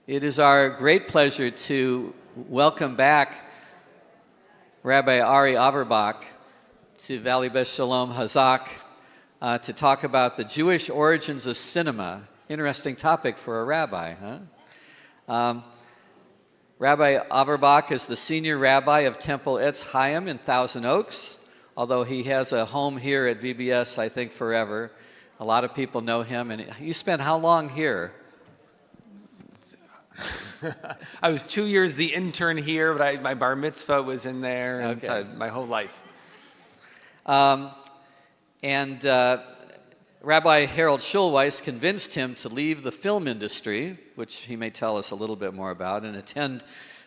It is our great pleasure to welcome back Rabbi Ari Averbach to Valley Beth Shalom Hazak to talk about the Jewish origins of cinema. Interesting topic for a rabbi, huh? Rabbi Averbach is the senior rabbi of Temple Etz Chaim in Thousand Oaks, although he has a home here at VBS, I think, forever. A lot of people know him. And you spent how long here? I was 2 years the intern here, but my bar mitzvah was in there, and Okay. so my whole life. Rabbi Harold Schulweis convinced him to leave the film industry, which he may tell us a little bit more about, and attend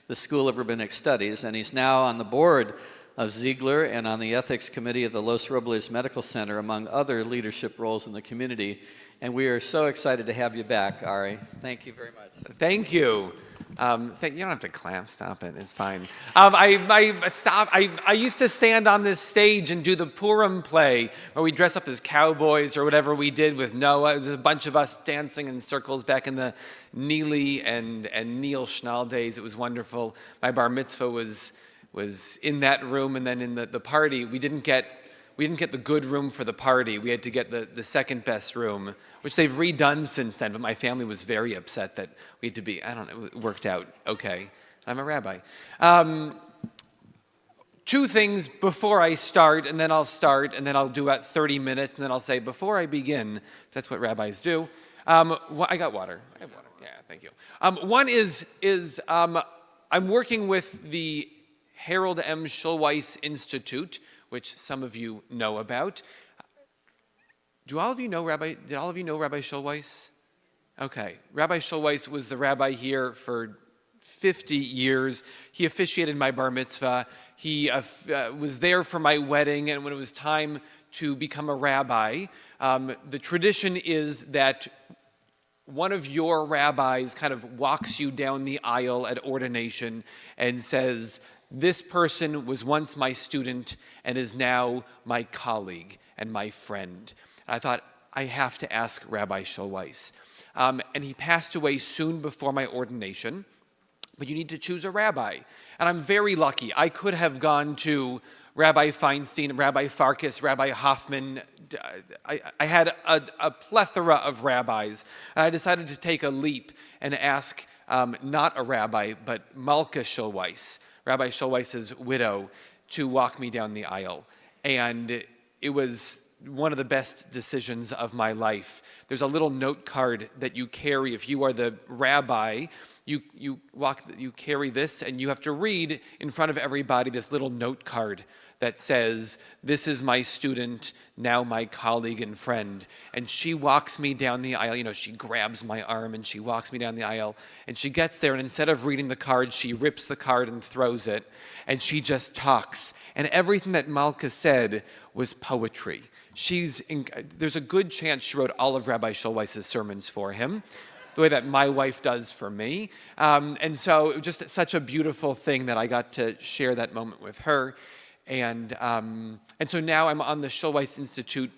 the School of Rabbinic Studies. And he's now on the board of Ziegler and on the ethics committee of the Los Robles Medical Center, among other leadership roles in the community. And we are so excited to have you back, Ari. Thank you very much. Thank you. You don't have to clap. Stop it. It's fine. I used to stand on this stage and do the Purim play where we dress up as cowboys or whatever we did with Noah. It was a bunch of us dancing in circles back in the Neely and Neil Schnall days. It was wonderful. My bar mitzvah was in that room, and then in the party, we didn't get the good room for the party. We had to get the second best room, which they've redone since then, but my family was very upset that we had to be, I don't know, it worked out okay. I'm a rabbi. Two things before I start, and then I'll do about 30 minutes, and then I'll say, before I begin, that's what rabbis do. I got water. I have water. Yeah, thank you. One is I'm working with the Harold M. Schulweis Institute, which some of you know about. Did all of you know Rabbi Schulweis? Okay. Rabbi Schulweis was the rabbi here for 50 years. He officiated my bar mitzvah. He was there for my wedding, and when it was time to become a rabbi, the tradition is that one of your rabbis kind of walks you down the aisle at ordination and says, "This person was once my student and is now my colleague and my friend." And I thought, I have to ask Rabbi Schulweis. And he passed away soon before my ordination, but you need to choose a rabbi. And I'm very lucky. I could have gone to Rabbi Feinstein, Rabbi Farkas, Rabbi Hoffman. I had a plethora of rabbis. And I decided to take a leap and ask not a rabbi, but Malka Schulweis, Rabbi Schulweis's widow, to walk me down the aisle. And it was one of the best decisions of my life. There's a little note card that you carry. If you are the rabbi, you carry this, and you have to read in front of everybody this little note card that says, "This is my student, now my colleague and friend." And she walks me down the aisle. She grabs my arm and she walks me down the aisle. And she gets there, and instead of reading the card, she rips the card and throws it. And she just talks. And everything that Malka said was poetry. There's a good chance she wrote all of Rabbi Schulweis's sermons for him, the way that my wife does for me. And so it was just such a beautiful thing that I got to share that moment with her. And so now I'm on the Schulweis Institute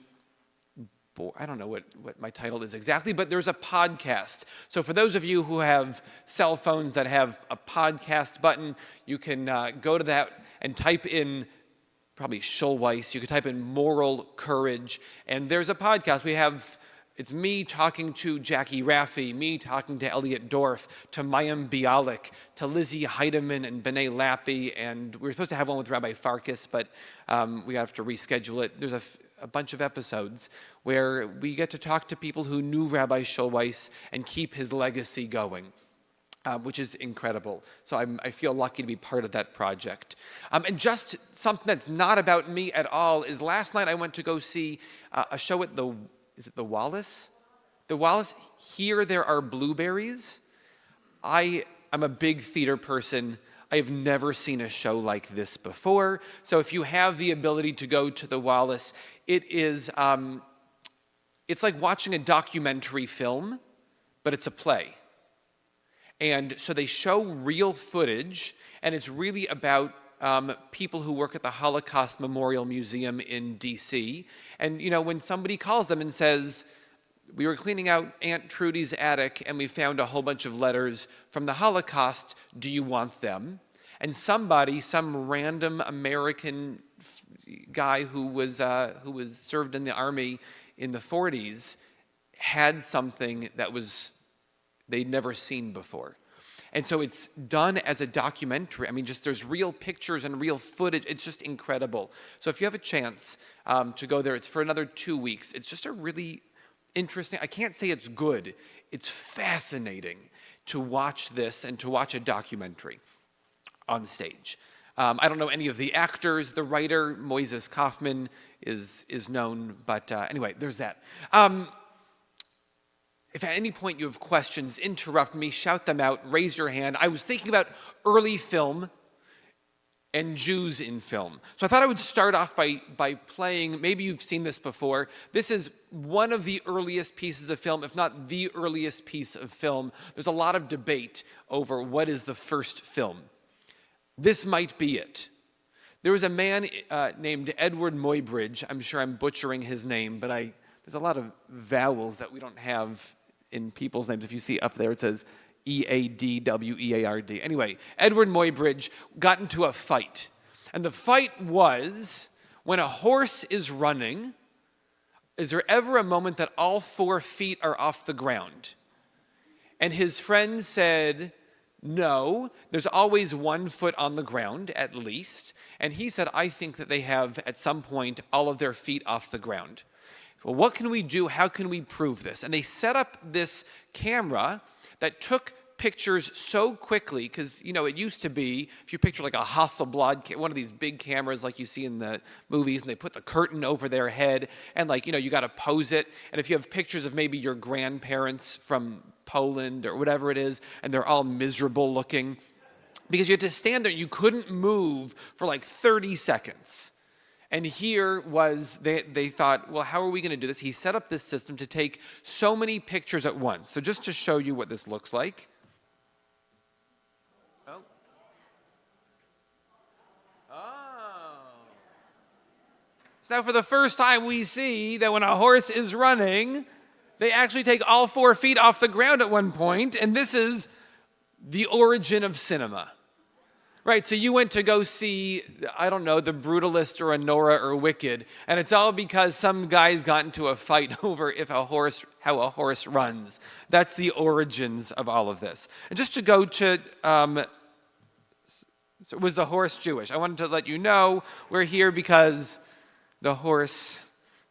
board. I don't know what my title is exactly, but there's a podcast. So for those of you who have cell phones that have a podcast button, you can go to that and type in probably Schulweis. You could type in moral courage, and there's a podcast. It's me talking to Jackie Raffi, me talking to Elliot Dorff, to Mayim Bialik, to Lizzie Heidemann and B'nai Lappi, and we were supposed to have one with Rabbi Farkas, but we have to reschedule it. There's a bunch of episodes where we get to talk to people who knew Rabbi Schulweis and keep his legacy going, which is incredible. So I feel lucky to be part of that project. And just something that's not about me at all is last night I went to go see a show at is it the Wallace? The Wallace, Here There Are Blueberries. I'm a big theater person. I have never seen a show like this before. So if you have the ability to go to the Wallace, it's like watching a documentary film, but it's a play. And so they show real footage, and it's really about people who work at the Holocaust Memorial Museum in D.C. And, when somebody calls them and says, we were cleaning out Aunt Trudy's attic, and we found a whole bunch of letters from the Holocaust. Do you want them? And somebody, some random American guy who was served in the army in the 40s, had something that they'd never seen before. And so it's done as a documentary. I mean, just there's real pictures and real footage. It's just incredible. So if you have a chance to go there, it's for another 2 weeks. It's just a really interesting, I can't say it's good. It's fascinating to watch this and to watch a documentary on stage. I don't know any of the actors. The writer, Moises Kaufman, is known. But anyway, there's that. If at any point you have questions, interrupt me, shout them out, raise your hand. I was thinking about early film and Jews in film. So I thought I would start off by playing, maybe you've seen this before. This is one of the earliest pieces of film, if not the earliest piece of film. There's a lot of debate over what is the first film. This might be it. There was a man named Edward Muybridge. I'm sure I'm butchering his name, but there's a lot of vowels that we don't have in people's names. If you see up there, it says Eadweard. Anyway, Edward Muybridge got into a fight. And the fight was, when a horse is running, is there ever a moment that all 4 feet are off the ground? And his friend said, no, there's always 1 foot on the ground, at least. And he said, I think that they have, at some point, all of their feet off the ground. Well, what can we do? How can we prove this? And they set up this camera that took pictures so quickly, because, it used to be, if you picture like a Hasselblad, one of these big cameras like you see in the movies, and they put the curtain over their head, and you got to pose it. And if you have pictures of maybe your grandparents from Poland or whatever it is, and they're all miserable looking, because you had to stand there, you couldn't move for like 30 seconds. And here was, they thought, well, how are we going to do this? He set up this system to take so many pictures at once. So just to show you what this looks like. So now for the first time we see that when a horse is running, they actually take all 4 feet off the ground at one point, and this is the origin of cinema. Right, so you went to go see, I don't know, The Brutalist or Anora or Wicked, and it's all because some guys got into a fight over how a horse runs. That's the origins of all of this. And just to go to, so was the horse Jewish? I wanted to let you know we're here because the horse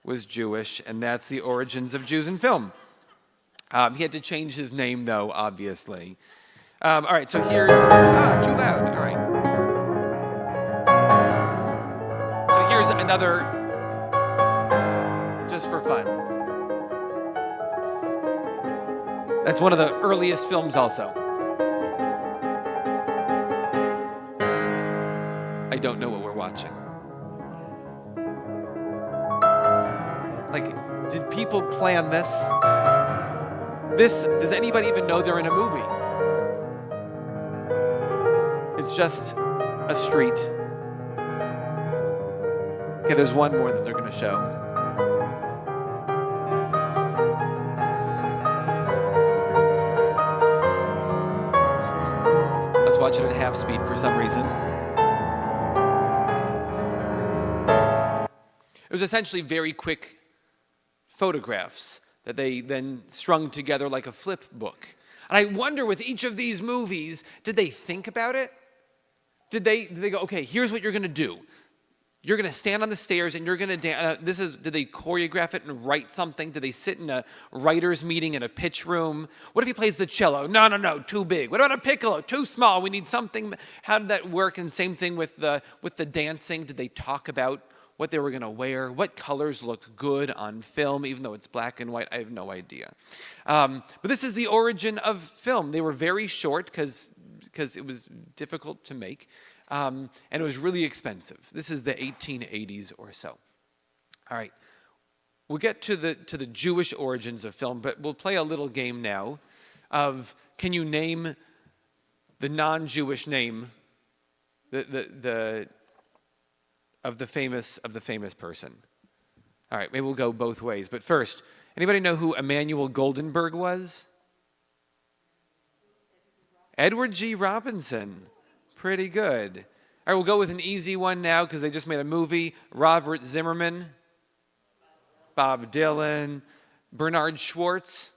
was Jewish, and that's the origins of Jews in film. He had to change his name, though, obviously. All right, so here's, too loud, all right. So here's another, just for fun. That's one of the earliest films also. I don't know what we're watching. Like, did people plan this? Does anybody even know they're in a movie? It's just a street. Okay, there's one more that they're going to show. Let's watch it at half speed for some reason. It was essentially very quick photographs that they then strung together like a flip book. And I wonder, with each of these movies, did they think about it? Did they go, okay, here's what you're going to do. You're going to stand on the stairs and you're going to dance. Did they choreograph it and write something? Did they sit in a writer's meeting in a pitch room? What if he plays the cello? No, too big. What about a piccolo? Too small. We need something. How did that work? And same thing with the dancing. Did they talk about what they were going to wear? What colors look good on film, even though it's black and white? I have no idea. But this is the origin of film. They were very short because it was difficult to make, and it was really expensive. This is the 1880s or so. All right, we'll get to the Jewish origins of film, but we'll play a little game now of, can you name the non-Jewish name of the famous person? All right, maybe we'll go both ways. But first, Anybody know who Emmanuel Goldenberg was? Edward G. Robinson. Pretty good. All right, we'll go with an easy one now because they just made a movie. Robert Zimmerman, Bob Dylan, Bernard Schwartz,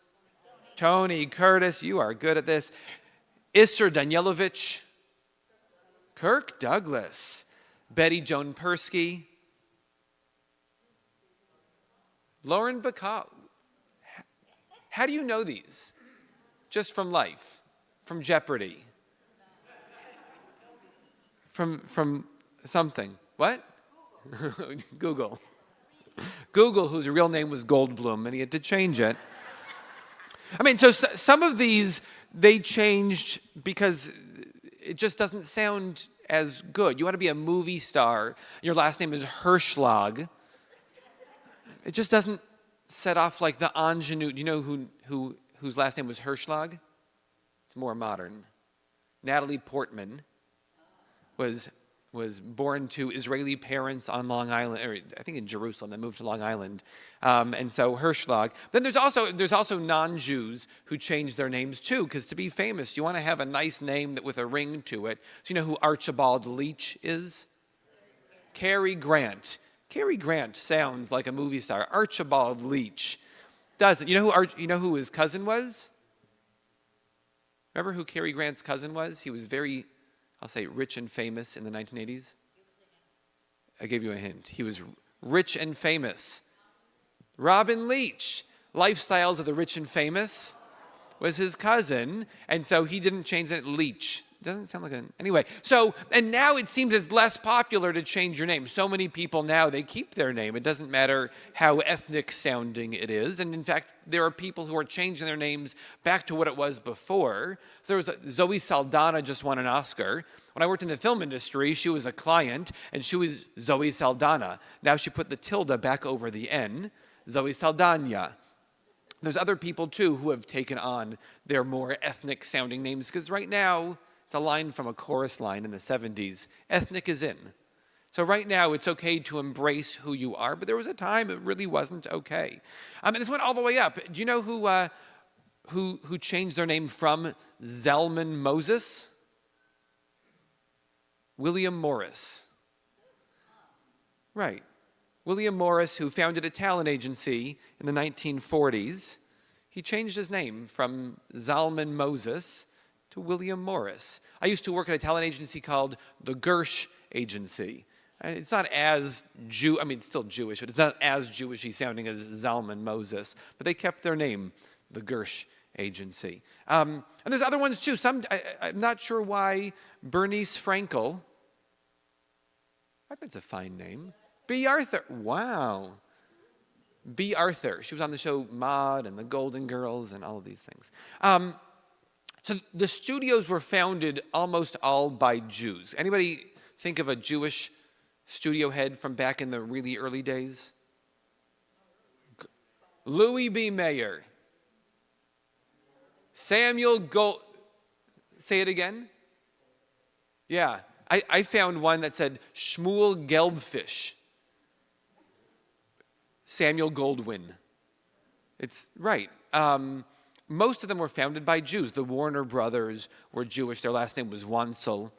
Tony Curtis. You are good at this. Isser Danielovich, Kirk Douglas, Betty Joan Persky, Lauren Bacall. How do you know these? Just from life, from Jeopardy, from something. What? Google. Google, whose real name was Goldblum, and he had to change it. I mean, so some of these, they changed because it just doesn't sound as good. You want to be a movie star. Your last name is Hirschlag. It just doesn't set off like the ingenue. Do you know whose last name was Hirschlag? It's more modern. Natalie Portman was born to Israeli parents on Long Island, or I think in Jerusalem. They moved to Long Island, and so Hirschlag. Then there's also non-Jews who changed their names too, because to be famous, you want to have a nice name with a ring to it. So you know who Archibald Leach is? Cary Grant. Cary Grant sounds like a movie star. Archibald Leach doesn't. You know who his cousin was? Remember who Cary Grant's cousin was? He was very, I'll say, rich and famous in the 1980s. I gave you a hint. He was rich and famous. Robin Leach, Lifestyles of the Rich and Famous, was his cousin, and so he didn't change it. Leach. Doesn't sound like an... Anyway, so, and now it seems it's less popular to change your name. So many people now, they keep their name. It doesn't matter how ethnic sounding it is. And in fact, there are people who are changing their names back to what it was before. So there was Zoe Saldana just won an Oscar. When I worked in the film industry, she was a client, and she was Zoe Saldana. Now she put the tilde back over the N, Zoe Saldana. There's other people, too, who have taken on their more ethnic sounding names, because right now, it's a line from a chorus line in the 70s. Ethnic is in. So right now, it's okay to embrace who you are, but there was a time it really wasn't okay. And this went all the way up. Do you know who changed their name from Zalman Moses? William Morris. Right. William Morris, who founded a talent agency in the 1940s, he changed his name from Zalman Moses to William Morris. I used to work at a talent agency called the Gersh Agency. And it's not as it's still Jewish, but it's not as Jewish-y sounding as Zalman Moses. But they kept their name, the Gersh Agency. And there's other ones too. I'm not sure why Bernice Frankel. I bet it's a fine name. B. Arthur. Wow. B. Arthur. She was on the show Maude and the Golden Girls and all of these things. So the studios were founded almost all by Jews. Anybody think of a Jewish studio head from back in the really early days? Louis B. Mayer. Samuel Gold. Say it again? Yeah. I found one that said Shmuel Gelbfish. Samuel Goldwyn. It's right. Most of them were founded by Jews. The Warner brothers were Jewish. Their last name was Wansel.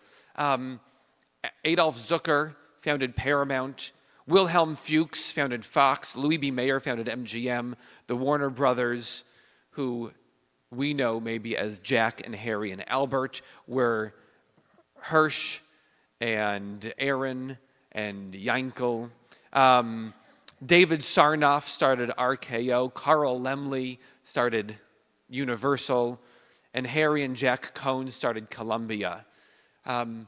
Adolf Zucker founded Paramount. Wilhelm Fuchs founded Fox. Louis B. Mayer founded MGM. The Warner brothers, who we know maybe as Jack and Harry and Albert, were Hirsch and Aaron and Yankel. David Sarnoff started RKO. Carl Laemmle started Universal, and Harry and Jack Cohn started Columbia. And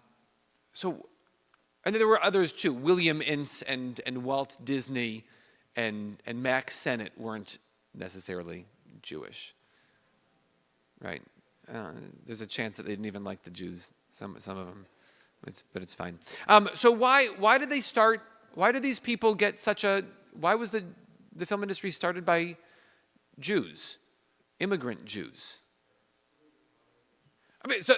then there were others too. William Ince and Walt Disney and Max Sennett weren't necessarily Jewish, right? There's a chance that they didn't even like the Jews. Some of them, but it's fine. So why did they start? Why did these people get such a? Why was the film industry started by Jews? Immigrant Jews. I mean, so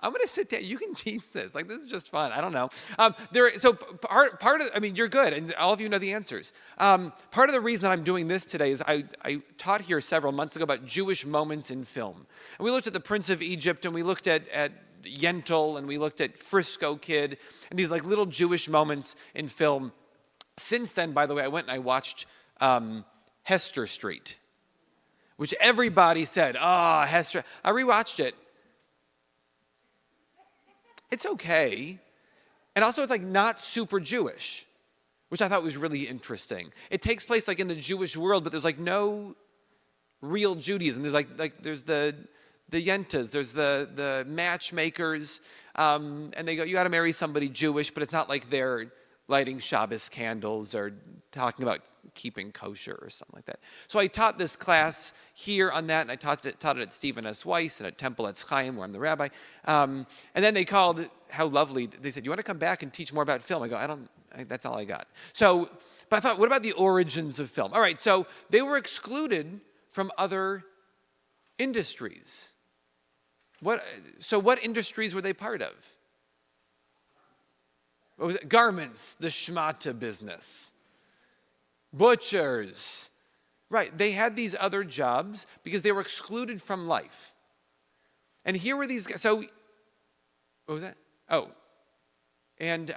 I'm going to sit down. You can teach this. Like, this is just fun. I don't know. Part of, I mean, you're good, and all of you know the answers. Part of the reason I'm doing this today is I taught here several months ago about Jewish moments in film. And we looked at The Prince of Egypt, and we looked at Yentl, and we looked at Frisco Kid, and these like little Jewish moments in film. Since then, by the way, I went and I watched Hester Street, which everybody said, Hester. I rewatched it. It's okay. And also it's like not super Jewish, which I thought was really interesting. It takes place like in the Jewish world, but there's like no real Judaism. There's like there's the yentas, there's the matchmakers, and they go, you got to marry somebody Jewish, but it's not like they're lighting Shabbos candles or talking about keeping kosher or something like that. So I taught this class here on that, and I taught it at Stephen S. Weiss and at Temple at Chaim, where I'm the rabbi. And then they called, how lovely, they said, you want to come back and teach more about film? I go, that's all I got. So, but I thought, what about the origins of film? All right, so they were excluded from other industries. So what industries were they part of? What was it? Garments, the shmata business. Butchers. Right, they had these other jobs because they were excluded from life. And here were these guys. So, what was that? Oh, and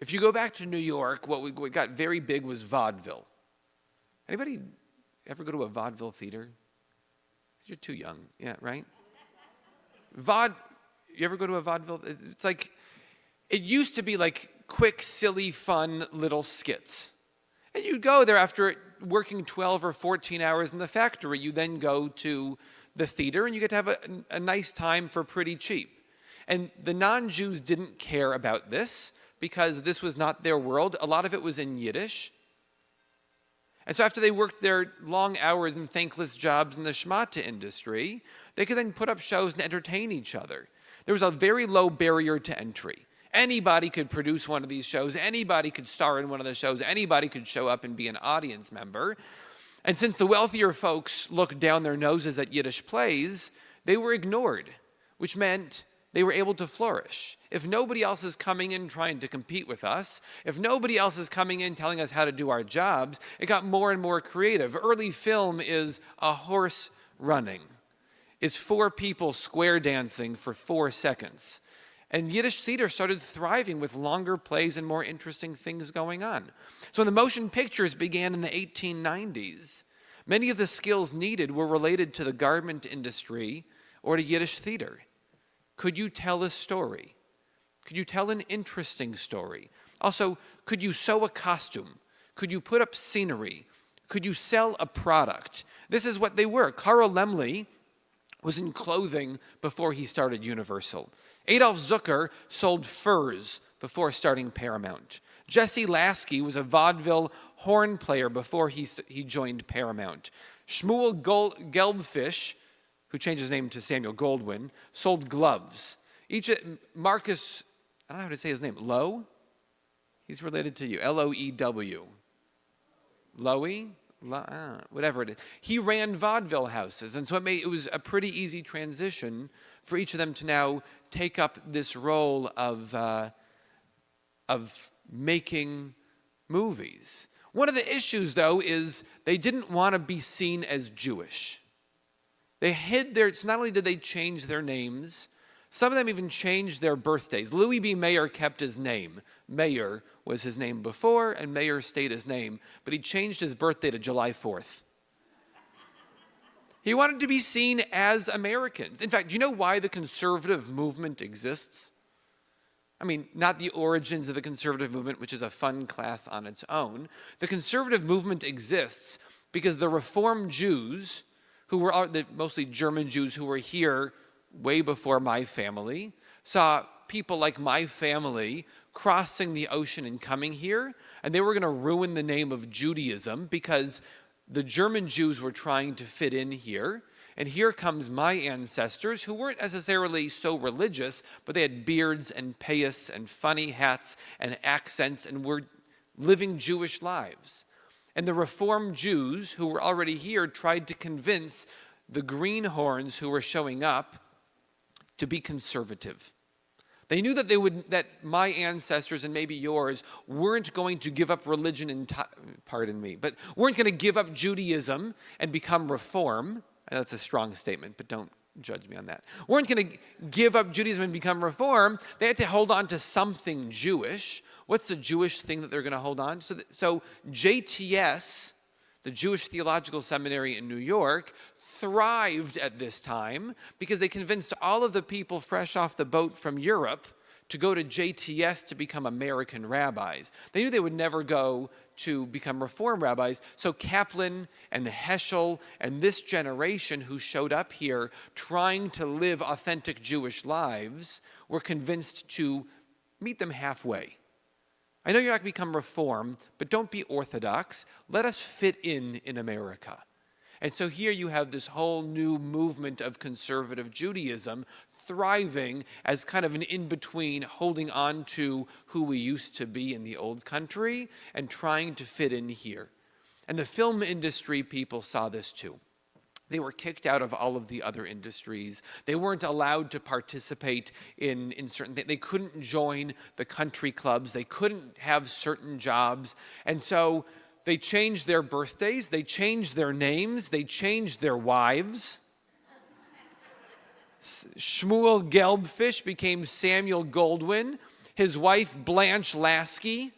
if you go back to New York, what got very big was vaudeville. Anybody ever go to a vaudeville theater? You're too young, yeah, right? You ever go to a vaudeville? It's like, it used to be like quick, silly, fun little skits. And you'd go there after working 12 or 14 hours in the factory. You then go to the theater and you get to have a nice time for pretty cheap. And the non-Jews didn't care about this because this was not their world. A lot of it was in Yiddish. And so after they worked their long hours and thankless jobs in the shmata industry, they could then put up shows and entertain each other. There was a very low barrier to entry. Anybody could produce one of these shows. Anybody could star in one of the shows. Anybody could show up and be an audience member. And since the wealthier folks looked down their noses at Yiddish plays, they were ignored, which meant they were able to flourish. If nobody else is coming in trying to compete with us, if nobody else is coming in telling us how to do our jobs, it got more and more creative. Early film is a horse running. It's 4 people square dancing for 4 seconds. And Yiddish theater started thriving with longer plays and more interesting things going on. So when the motion pictures began in the 1890s, many of the skills needed were related to the garment industry or to Yiddish theater. Could you tell a story? Could you tell an interesting story? Also, could you sew a costume? Could you put up scenery? Could you sell a product? This is what they were. Carl Laemmle was in clothing before he started Universal. Adolf Zucker sold furs before starting Paramount. Jesse Lasky was a vaudeville horn player before he joined Paramount. Shmuel Gelbfish, who changed his name to Samuel Goldwyn, sold gloves. Marcus, I don't know how to say his name, Lowe? He's related to you, L-O-E-W. Lowy? Whatever it is. He ran vaudeville houses, and so it was a pretty easy transition for each of them to now take up this role of making movies. One of the issues, though, is they didn't want to be seen as Jewish. They hid it's not only did they change their names, some of them even changed their birthdays. Louis B. Mayer kept his name. Mayer was his name before, and Mayer stayed his name, but he changed his birthday to July 4th. He wanted to be seen as Americans. In fact, do you know why the conservative movement exists? I mean, not the origins of the conservative movement, which is a fun class on its own. The conservative movement exists because the Reform Jews, who were mostly German Jews who were here way before my family, saw people like my family crossing the ocean and coming here, and they were going to ruin the name of Judaism because the German Jews were trying to fit in here. And here comes my ancestors, who weren't necessarily so religious, but they had beards and payas and funny hats and accents and were living Jewish lives. And the Reform Jews who were already here tried to convince the greenhorns who were showing up to be conservative. They knew that my ancestors and maybe yours weren't going to give up religion but weren't going to give up Judaism and become Reform. That's a strong statement, but don't judge me on that. Weren't going to give up Judaism and become Reform. They had to hold on to something Jewish. What's the Jewish thing that they're going to hold on to? So JTS, the Jewish Theological Seminary in New York, thrived at this time because they convinced all of the people fresh off the boat from Europe to go to JTS to become American rabbis. They knew they would never go to become Reform rabbis, so Kaplan and Heschel and this generation who showed up here trying to live authentic Jewish lives were convinced to meet them halfway. I know you're not going to become Reform, but don't be Orthodox. Let us fit in America. And so here you have this whole new movement of conservative Judaism thriving as kind of an in-between, holding on to who we used to be in the old country and trying to fit in here. And the film industry people saw this too. They were kicked out of all of the other industries. They weren't allowed to participate in certain things. They couldn't join the country clubs. They couldn't have certain jobs. And so they changed their birthdays, they changed their names, they changed their wives. Shmuel Gelbfish became Samuel Goldwyn. His wife, Blanche Lasky,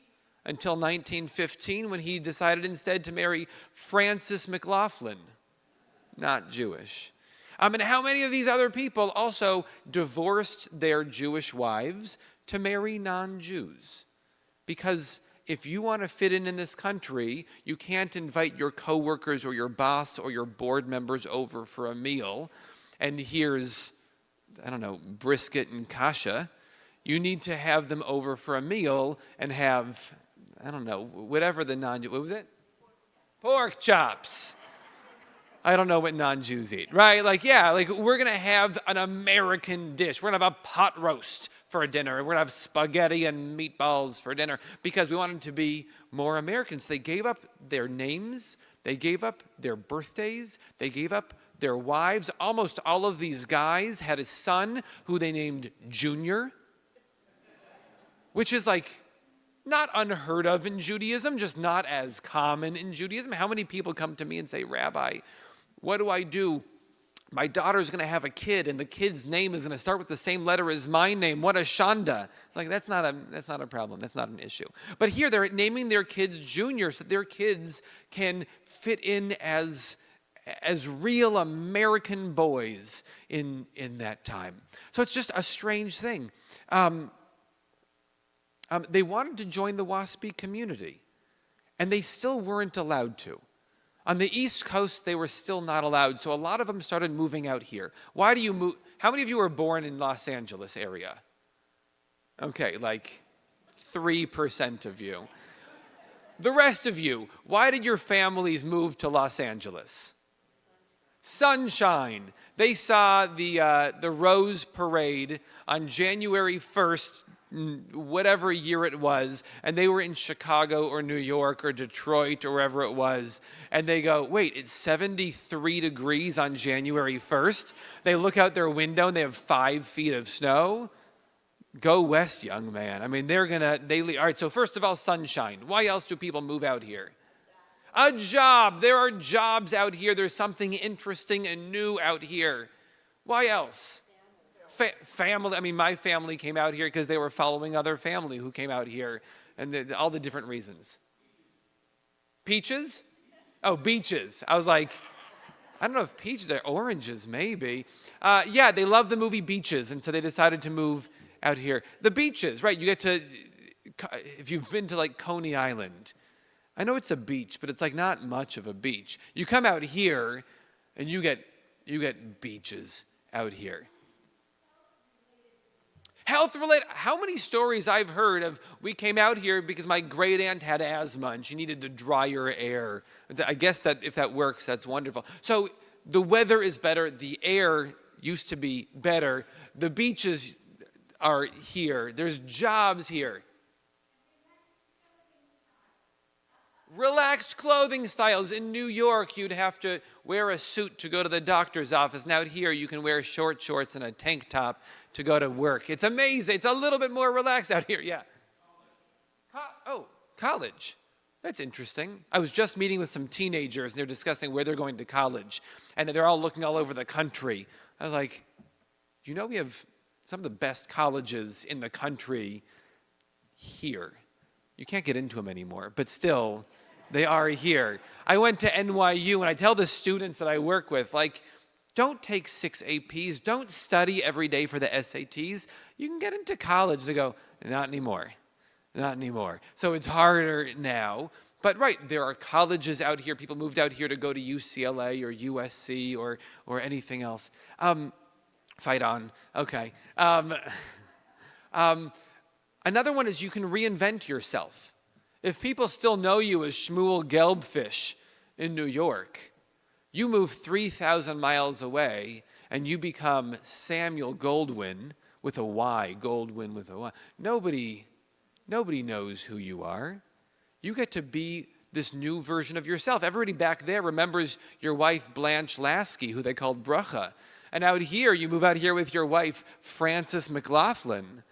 until 1915 when he decided instead to marry Frances McLaughlin, not Jewish. And how many of these other people also divorced their Jewish wives to marry non-Jews? Because if you want to fit in this country, you can't invite your coworkers or your boss or your board members over for a meal, and here's, brisket and kasha. You need to have them over for a meal and have, whatever the what was it? Pork chops. I don't know what non-Jews eat, right? We're going to have an American dish. We're going to have a pot roast for dinner. We're going to have spaghetti and meatballs for dinner because we want them to be more American. So they gave up their names. They gave up their birthdays. They gave up their wives. Almost all of these guys had a son who they named Junior, which is not unheard of in Judaism, just not as common in Judaism. How many people come to me and say, Rabbi, what do I do? My daughter's going to have a kid, and the kid's name is going to start with the same letter as my name. What a shanda. It's that's not a problem. That's not an issue. But here they're naming their kids Junior so that their kids can fit in as real American boys in that time. So it's just a strange thing. They wanted to join the WASPI community, and they still weren't allowed to. On the East Coast, they were still not allowed, so a lot of them started moving out here. Why do you move? How many of you were born in Los Angeles area? Okay, 3% of you. The rest of you, why did your families move to Los Angeles? Sunshine. They saw the Rose Parade on January 1st, whatever year it was, and they were in Chicago or New York or Detroit or wherever it was, and they go, wait, it's 73 degrees on January 1st? They look out their window and they have 5 feet of snow? Go west, young man. All right, so first of all, sunshine. Why else do people move out here? A job. There are jobs out here. There's something interesting and new out here. Why else? Family. My family came out here because they were following other family who came out here, and all the different reasons. Peaches? Oh, beaches. I was like, I don't know if peaches are oranges, maybe. Yeah, they love the movie Beaches, and so they decided to move out here. The beaches, right? You get to, if you've been to Coney Island, I know it's a beach, but it's not much of a beach. You come out here, and you get beaches out here. Health related, how many stories I've heard of, we came out here because my great aunt had asthma and she needed the drier air. I guess that if that works, that's wonderful. So the weather is better, the air used to be better, the beaches are here, there's jobs here. relaxed clothing styles. In New York, you'd have to wear a suit to go to the doctor's office. Now out here, you can wear short shorts and a tank top to go to work. It's amazing. It's a little bit more relaxed out here. Yeah. College. That's interesting. I was just meeting with some teenagers, and they're discussing where they're going to college, and they're all looking all over the country. I was like, you know, we have some of the best colleges in the country here. You can't get into them anymore, but still, they are here. I went to NYU, and I tell the students that I work with, like, don't take 6 APs. Don't study every day for the SATs. You can get into college. They go, not anymore. Not anymore. So it's harder now. But right, there are colleges out here. People moved out here to go to UCLA or USC or anything else. Fight on. Okay. Another one is you can reinvent yourself. If people still know you as Shmuel Gelbfish in New York, you move 3,000 miles away and you become Samuel Goldwyn with a Y, Goldwyn with a Y. Nobody knows who you are. You get to be this new version of yourself. Everybody back there remembers your wife, Blanche Lasky, who they called Bracha. And out here, you move out here with your wife, Frances McLaughlin.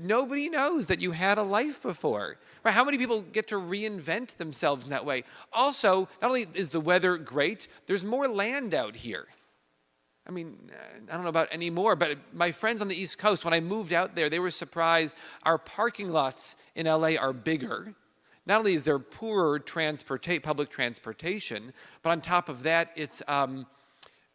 Nobody knows that you had a life before. Right? How many people get to reinvent themselves in that way? Also, not only is the weather great, there's more land out here. I mean, I don't know about any more, but my friends on the East Coast, when I moved out there, they were surprised. Our parking lots in LA are bigger. Not only is there poorer public transportation, but on top of that,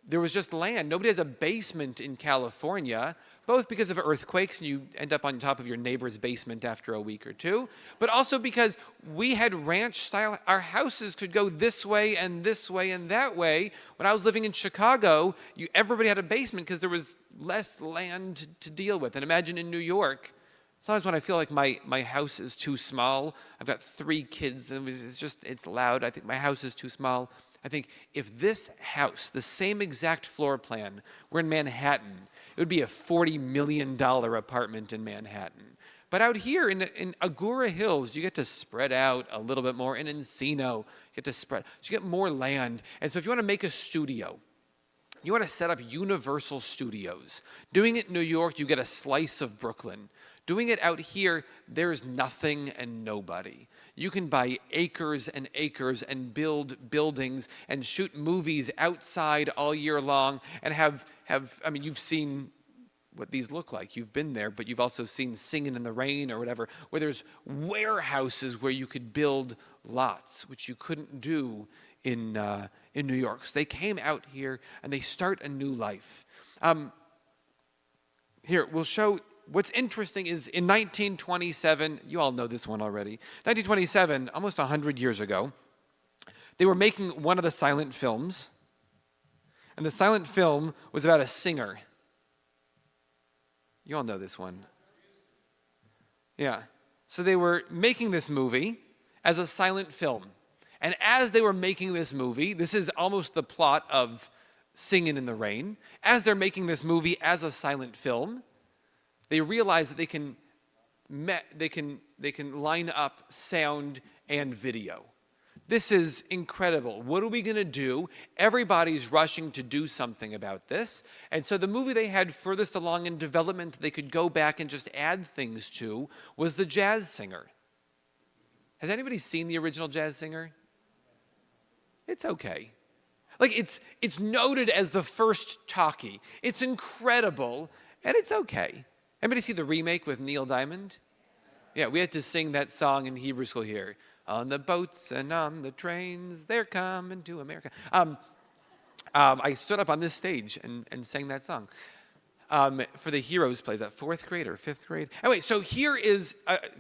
there was just land. Nobody has a basement in California, both because of earthquakes, and you end up on top of your neighbor's basement after a week or two, but also because we had ranch style. Our houses could go this way and this way and that way. When I was living in Chicago, everybody had a basement because there was less land to deal with. And imagine in New York, sometimes when I feel like my house is too small, I've got 3 kids and it's loud, I think my house is too small. I think if this house, the same exact floor plan, were in Manhattan, it would be a $40 million apartment in Manhattan. But out here in Agoura Hills, you get to spread out a little bit more. In Encino, you get to spread. So you get more land. And so if you want to make a studio, you want to set up Universal Studios. Doing it in New York, you get a slice of Brooklyn. Doing it out here, there's nothing and nobody. You can buy acres and acres and build buildings and shoot movies outside all year long and I mean, you've seen what these look like. You've been there, but you've also seen Singing in the Rain or whatever, where there's warehouses where you could build lots, which you couldn't do in New York. So they came out here and they start a new life. Here, we'll show. What's interesting is in 1927, you all know this one already, 1927, almost 100 years ago, they were making one of the silent films, and the silent film was about a singer. You all know this one. Yeah. So they were making this movie as a silent film. And as they were making this movie, this is almost the plot of Singing in the Rain, as they're making this movie as a silent film, they realize that they can line up sound and video. This is incredible. What are we going to do? Everybody's rushing to do something about this. And so the movie they had furthest along in development that they could go back and just add things to was The Jazz Singer. Has anybody seen the original Jazz Singer? It's okay. Like it's noted as the first talkie. It's incredible, and it's okay. Anybody see the remake with Neil Diamond? Yeah, we had to sing that song in Hebrew school here. On the boats and on the trains, they're coming to America. I stood up on this stage and sang that song for the Heroes plays, that 4th grade or 5th grade. Anyway, so here is,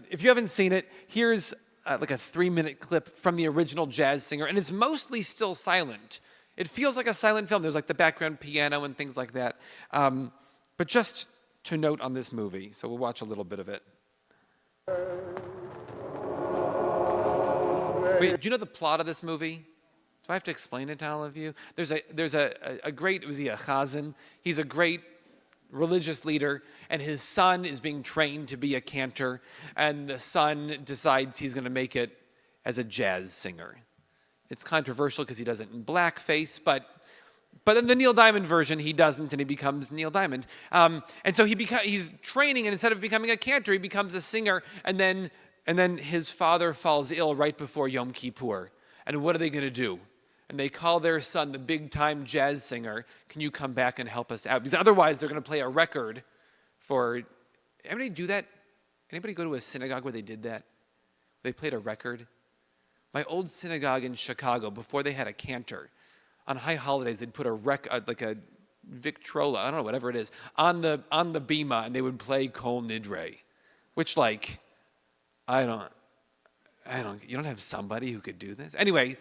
if you haven't seen it, here's like a 3-minute clip from the original Jazz Singer, and it's mostly still silent. It feels like a silent film. There's like the background piano and things like that. But just to note on this movie, so we'll watch a little bit of it. Wait, do you know the plot of this movie? Do I have to explain it to all of you? There's a great, was he a Chazan? He's a great religious leader, and his son is being trained to be a cantor, and the son decides he's going to make it as a jazz singer. It's controversial because he does it in blackface, but in the Neil Diamond version, he doesn't, and he becomes Neil Diamond. And so he's training, and instead of becoming a cantor, he becomes a singer, and then his father falls ill right before Yom Kippur. And what are they going to do? And they call their son, the big-time jazz singer, can you come back and help us out? Because otherwise, they're going to play a record for... Anybody do that? Anybody go to a synagogue where they did that? They played a record? My old synagogue in Chicago, before they had a cantor, on high holidays, they'd put like a Victrola, I don't know, whatever it is, on the bima, and they would play Kol Nidre, which, like, I don't, you don't have somebody who could do this? Anyway,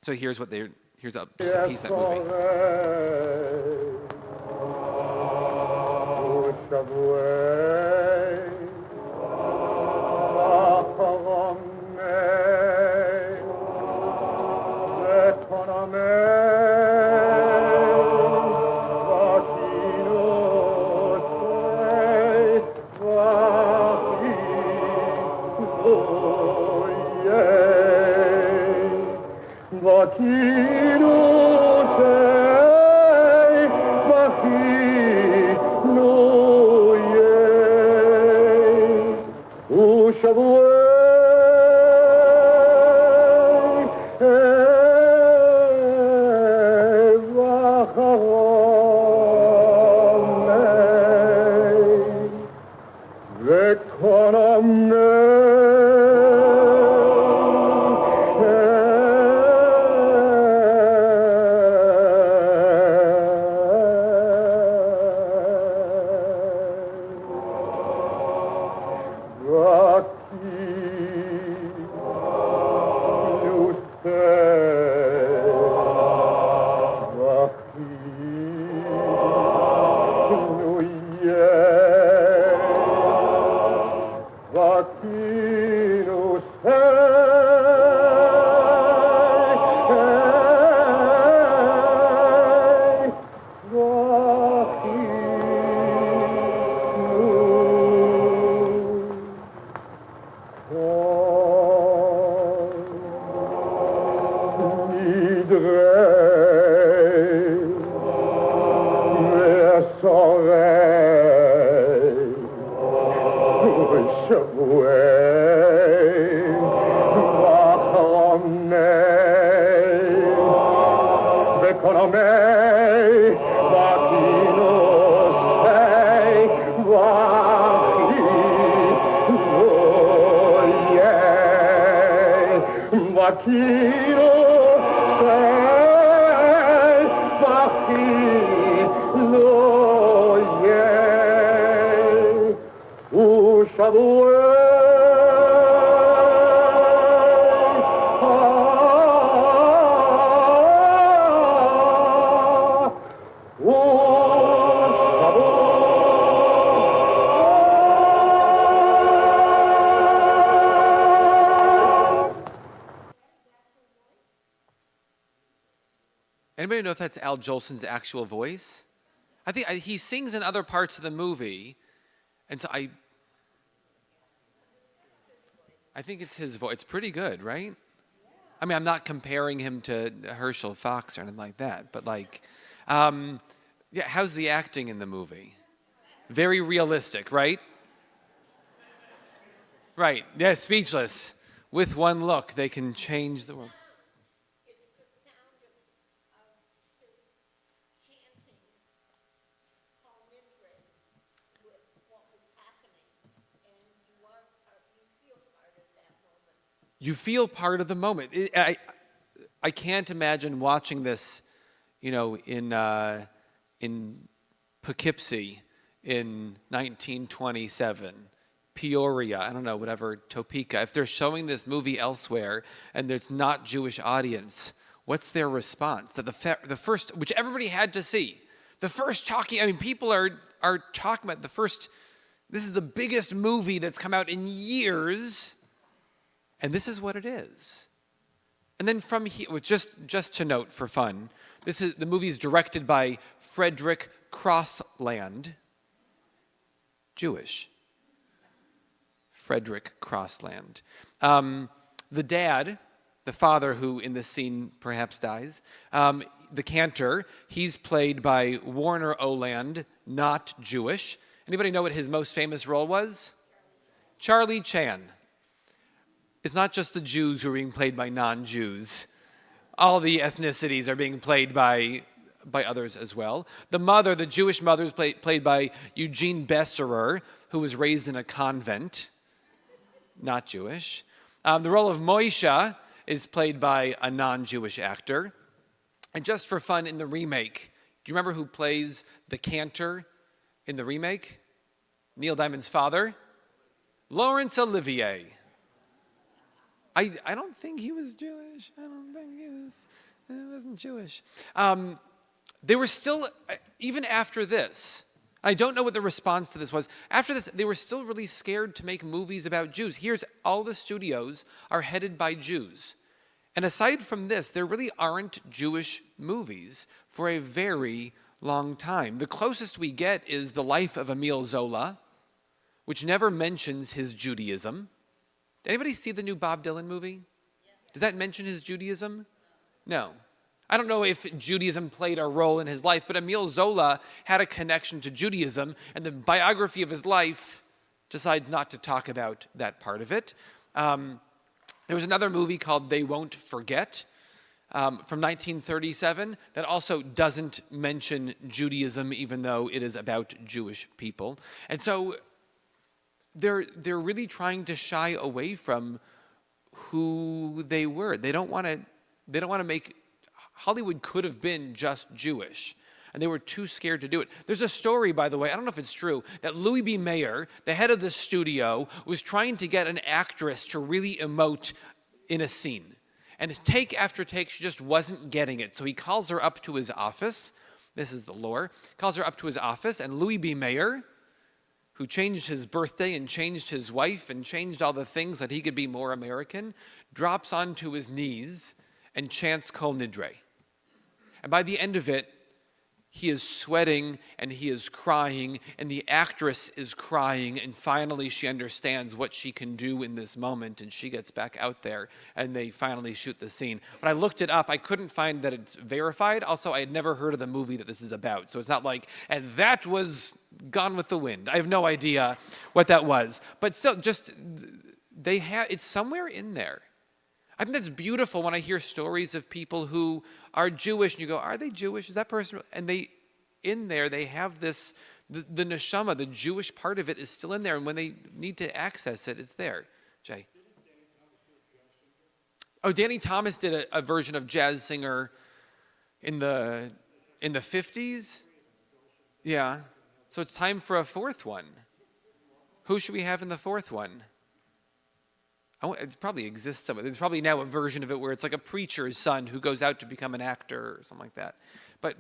so here's a piece of that movie. Anybody know if that's Al Jolson's actual voice? I think he sings in other parts of the movie, and so I think it's his voice. It's pretty good, right? I mean, I'm not comparing him to Herschel Fox or anything like that, but how's the acting in the movie? Very realistic, right? Right, yeah, speechless. With one look, they can change the world. You feel part of the moment. I can't imagine watching this, in Poughkeepsie in 1927, Peoria, I don't know, whatever, Topeka. If they're showing this movie elsewhere and there's not Jewish audience, what's their response? That the first, which everybody had to see, the first talking, people are talking about the first, this is the biggest movie that's come out in years. And this is what it is. And then from here, just to note for fun, the movie is directed by Frederick Crossland, Jewish. Frederick Crossland. The dad, the father who in this scene perhaps dies, the cantor, he's played by Warner Oland, not Jewish. Anybody know what his most famous role was? Charlie Chan. It's not just the Jews who are being played by non-Jews. All the ethnicities are being played by others as well. The mother, the Jewish mother, is played by Eugene Besserer, who was raised in a convent, not Jewish. The role of Moisha is played by a non-Jewish actor. And just for fun, in the remake, do you remember who plays the cantor in the remake? Neil Diamond's father? Laurence Olivier. I don't think he was Jewish. I don't think he wasn't Jewish. They were still, even after this, I don't know what the response to this was. After this, they were still really scared to make movies about Jews. Here's all the studios are headed by Jews. And aside from this, there really aren't Jewish movies for a very long time. The closest we get is The Life of Emile Zola, which never mentions his Judaism. Did anybody see the new Bob Dylan movie? Does that mention his Judaism? No. I don't know if Judaism played a role in his life, but Emile Zola had a connection to Judaism, and the biography of his life decides not to talk about that part of it. There was another movie called They Won't Forget from 1937 that also doesn't mention Judaism, even though it is about Jewish people. And so they're really trying to shy away from who they were. They don't want to make Hollywood could have been just Jewish, and they were too scared to do it. There's a story, by the way, I don't know if it's true, that Louis B. Mayer, the head of the studio, was trying to get an actress to really emote in a scene. And take after take, she just wasn't getting it. So he calls her up to his office. This is the lore. Calls her up to his office, and Louis B. Mayer, who changed his birthday and changed his wife and changed all the things that he could be more American, drops onto his knees and chants Kol Nidre. And by the end of it, he is sweating and he is crying, and the actress is crying, and finally she understands what she can do in this moment, and she gets back out there, and they finally shoot the scene. When I looked it up, I couldn't find that it's verified. Also, I had never heard of the movie that this is about, so it's not like, and that was Gone with the Wind. I have no idea what that was. But still, just, it's somewhere in there. I think that's beautiful when I hear stories of people who are Jewish, and you go, are they Jewish? Is that person? And they have this, the neshama, the Jewish part of it is still in there, and when they need to access it, it's there. Jay? Oh, Danny Thomas did a version of Jazz Singer in the 50s? Yeah. So it's time for a fourth one. Who should we have in the fourth one? It probably exists somewhere. There's probably now a version of it where it's like a preacher's son who goes out to become an actor or something like that. But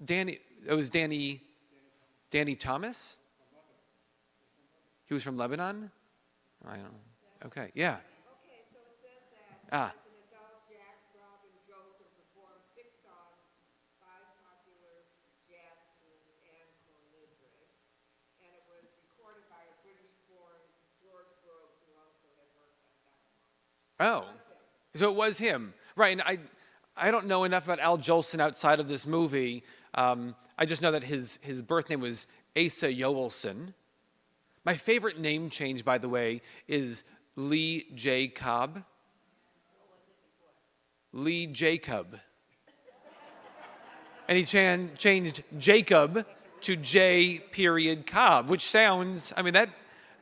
Danny Thomas? He was from Lebanon? I don't know. Okay, yeah. Okay, so it says that as an adult, Jack, Rob, and Joseph performed 6 songs, 5 popular jazz tunes, and Kol Nidre. And it was recorded by a British-born George Groves, who also had worked on Dynamite. Oh, so it was him. Right, and I don't know enough about Al Jolson outside of this movie. I just know that his birth name was Asa Joelson. My favorite name change, by the way, is Lee J. Cobb. Lee Jacob. And he changed Jacob to J. Cobb, which sounds, I mean,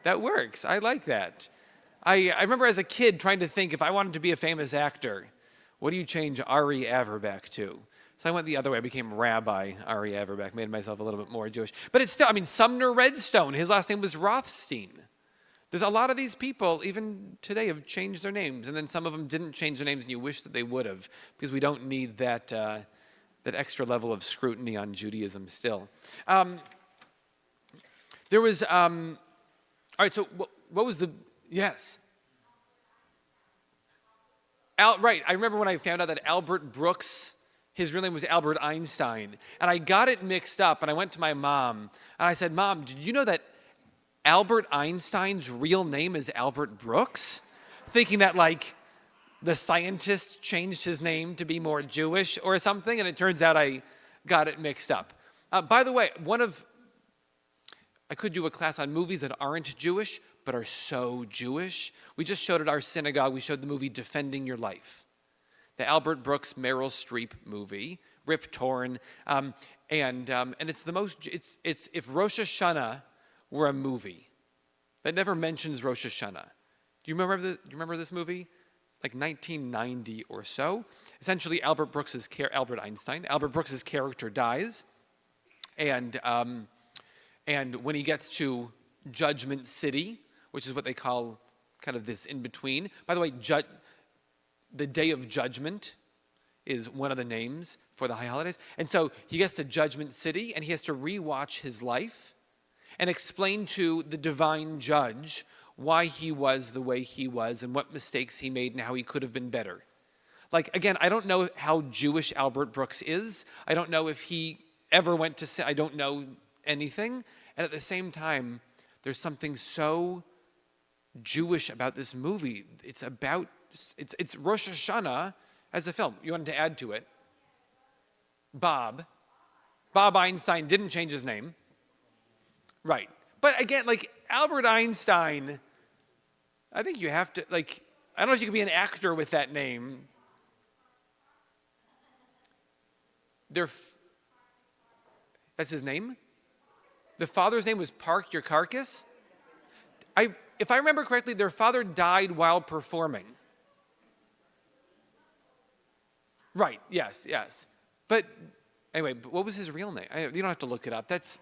that works. I like that. I remember as a kid trying to think, if I wanted to be a famous actor, what do you change Ari Averbach to? So I went the other way. I became Rabbi Ari Averbach, made myself a little bit more Jewish. But it's still, I mean, Sumner Redstone, his last name was Rothstein. There's a lot of these people, even today, have changed their names, and then some of them didn't change their names, and you wish that they would have, because we don't need that extra level of scrutiny on Judaism still. There was, all right, so what was the, yes. Right, I remember when I found out that Albert Brooks, his real name was Albert Einstein, and I got it mixed up, and I went to my mom, and I said, Mom, did you know that Albert Einstein's real name is Albert Brooks? thinking that like the scientist changed his name to be more Jewish or something, and it turns out I got it mixed up. By the way, I could do a class on movies that aren't Jewish, but are so Jewish. We just showed at our synagogue, we showed the movie Defending Your Life, the Albert Brooks, Meryl Streep movie, Rip Torn, and it's the most, it's if Rosh Hashanah were a movie that never mentions Rosh Hashanah. Do you remember this movie? Like 1990 or so. Essentially, Albert Einstein. Albert Brooks's character dies, and when he gets to Judgment City, which is what they call kind of this in between. By the way, the Day of Judgment is one of the names for the high holidays. And so he gets to Judgment City, and he has to rewatch his life and explain to the divine judge why he was the way he was and what mistakes he made and how he could have been better. Like, again, I don't know how Jewish Albert Brooks is. I don't know if he ever went to, I don't know anything. And at the same time, there's something so Jewish about this movie. It's Rosh Hashanah as a film. You wanted to add to it. Bob Einstein didn't change his name. Right. But again, like Albert Einstein, I think you have to, like, I don't know if you could be an actor with that name. That's his name? The father's name was Park Your Carcass? If I remember correctly, their father died while performing. Right, yes. But anyway, what was his real name? You don't have to look it up. That's,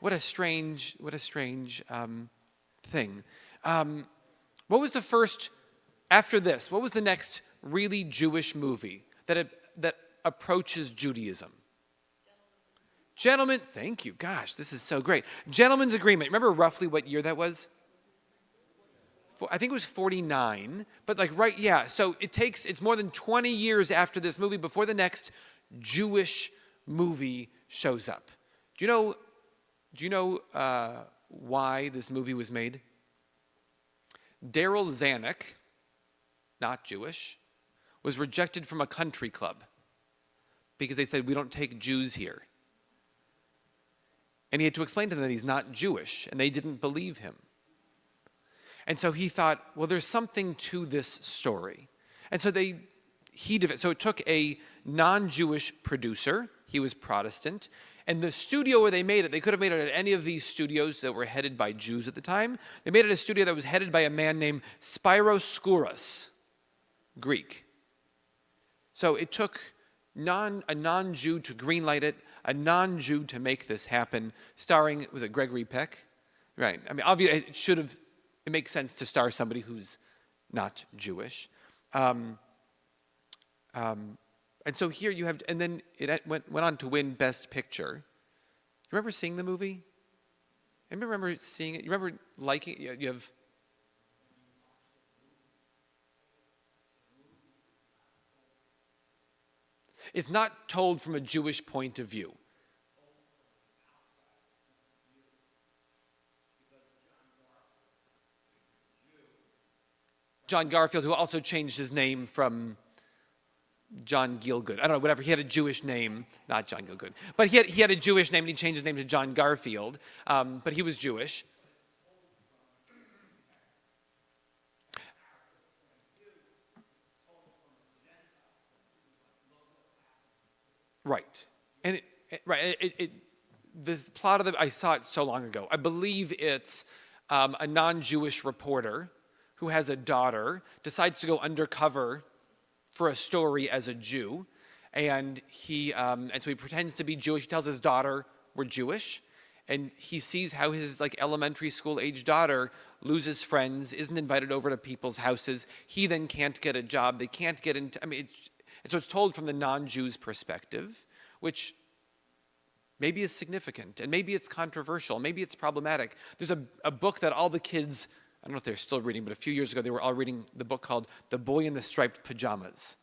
what a strange thing. What was the first, after this, what was the next really Jewish movie that approaches Judaism? Gentlemen, thank you. Gosh, this is so great. Gentleman's Agreement. Remember roughly what year that was? I think it was 49, but like, right, yeah. So it's more than 20 years after this movie before the next Jewish movie shows up. Do you know why this movie was made? Daryl Zanuck, not Jewish, was rejected from a country club because they said, we don't take Jews here. And he had to explain to them that he's not Jewish, and they didn't believe him. And so he thought, well, there's something to this story. And so so it took a non-Jewish producer, he was Protestant, and the studio where they made it, they could have made it at any of these studios that were headed by Jews at the time. They made it at a studio that was headed by a man named Spiros Skouras, Greek. So it took a non-Jew to greenlight it, a non-Jew to make this happen, starring, was it Gregory Peck? Right. I mean, obviously, it makes sense to star somebody who's not Jewish. And so here you have, and then it went on to win Best Picture. You remember seeing the movie? Anybody remember seeing it? You remember liking it? You have. It's not told from a Jewish point of view. John Garfield, who also changed his name from John Gielgud. I don't know, whatever. He had a Jewish name, not John Gielgud. But he had a Jewish name, and he changed his name to John Garfield. But he was Jewish. Right. And the plot of I saw it so long ago. I believe it's a non-Jewish reporter who has a daughter, decides to go undercover for a story as a Jew, and so he pretends to be Jewish. He tells his daughter, we're Jewish, and he sees how his elementary school age daughter loses friends, isn't invited over to people's houses. He then can't get a job. They can't get into, so it's told from the non-Jew's perspective, which maybe is significant, and maybe it's controversial, maybe it's problematic. There's a book that all the kids, I don't know if they're still reading, but a few years ago they were all reading the book called The Boy in the Striped Pajamas.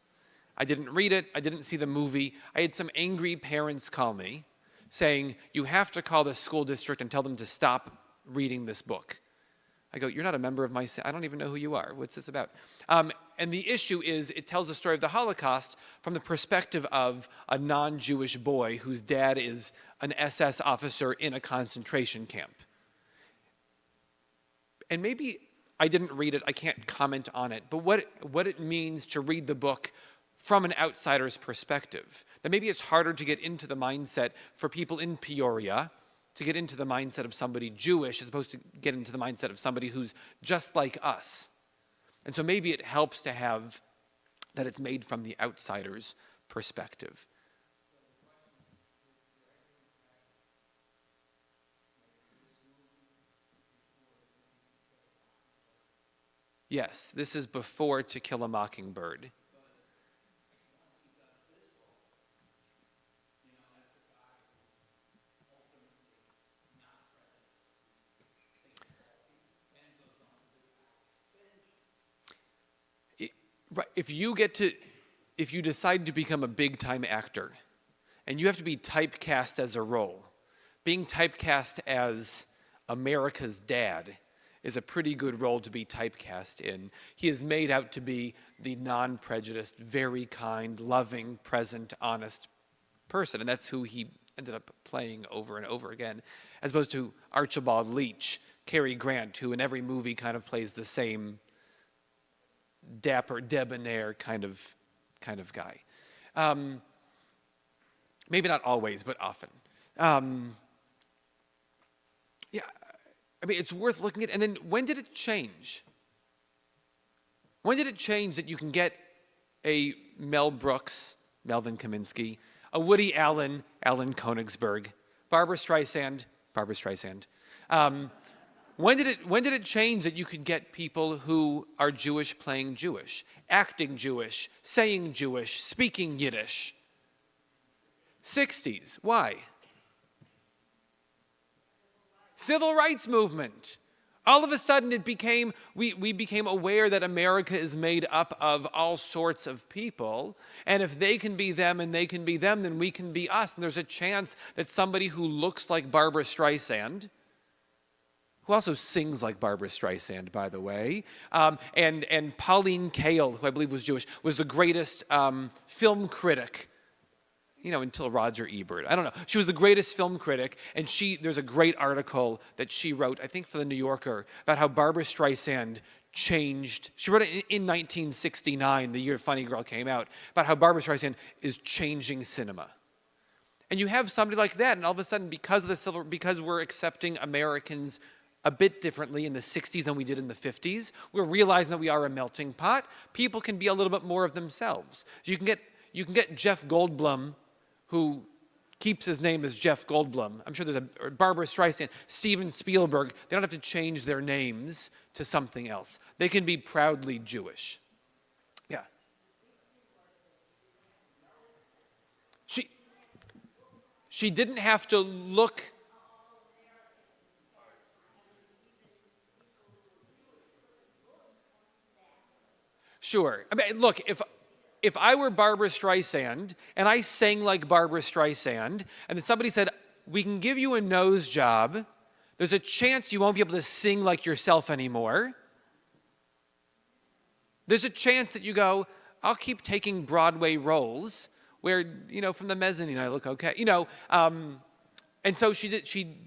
I didn't read it, I didn't see the movie. I had some angry parents call me saying, you have to call the school district and tell them to stop reading this book. I go, you're not a member of my, I don't even know who you are. What's this about? And the issue is it tells the story of the Holocaust from the perspective of a non-Jewish boy whose dad is an SS officer in a concentration camp. And maybe I didn't read it, I can't comment on it, but what it means to read the book from an outsider's perspective. That maybe it's harder to get into the mindset for people in Peoria, to get into the mindset of somebody Jewish as opposed to get into the mindset of somebody who's just like us. And so maybe it helps to have that it's made from the outsider's perspective. Yes, this is before To Kill a Mockingbird. Right, if you decide to become a big-time actor, and you have to be typecast as a role, being typecast as America's dad is a pretty good role to be typecast in. He is made out to be the non-prejudiced, very kind, loving, present, honest person, and that's who he ended up playing over and over again, as opposed to Archibald Leach, Cary Grant, who in every movie kind of plays the same dapper, debonair kind of guy. Maybe not always, but often. Yeah, I mean, it's worth looking at. And then when did it change? When did it change that you can get a Mel Brooks, Melvin Kaminsky, a Woody Allen, Alan Konigsberg, Barbra Streisand, Barbra Streisand. When did it change that you could get people who are Jewish playing Jewish, acting Jewish, saying Jewish, speaking Yiddish? 60s. Why? Civil rights movement. All of a sudden it became, we became aware that America is made up of all sorts of people, and if they can be them and they can be them, then we can be us. And there's a chance that somebody who looks like Barbra Streisand, who also sings like Barbra Streisand, by the way, and Pauline Kael, who I believe was Jewish, was the greatest film critic, until Roger Ebert. I don't know. She was the greatest film critic, and there's a great article that she wrote, I think for the New Yorker, about how Barbra Streisand changed. She wrote it in 1969, the year Funny Girl came out, about how Barbra Streisand is changing cinema. And you have somebody like that, and all of a sudden, because we're accepting Americans a bit differently in the 60s than we did in the 50s, we're realizing that we are a melting pot. People can be a little bit more of themselves. So you can get Jeff Goldblum, who keeps his name as Jeff Goldblum. I'm sure there's a Barbra Streisand, Steven Spielberg. They don't have to change their names to something else. They can be proudly Jewish. Yeah. She didn't have to look. Sure. I mean, look, if I were Barbra Streisand and I sang like Barbra Streisand, and then somebody said, we can give you a nose job, there's a chance you won't be able to sing like yourself anymore. There's a chance that you go, I'll keep taking Broadway roles where, from the mezzanine I look okay. And so she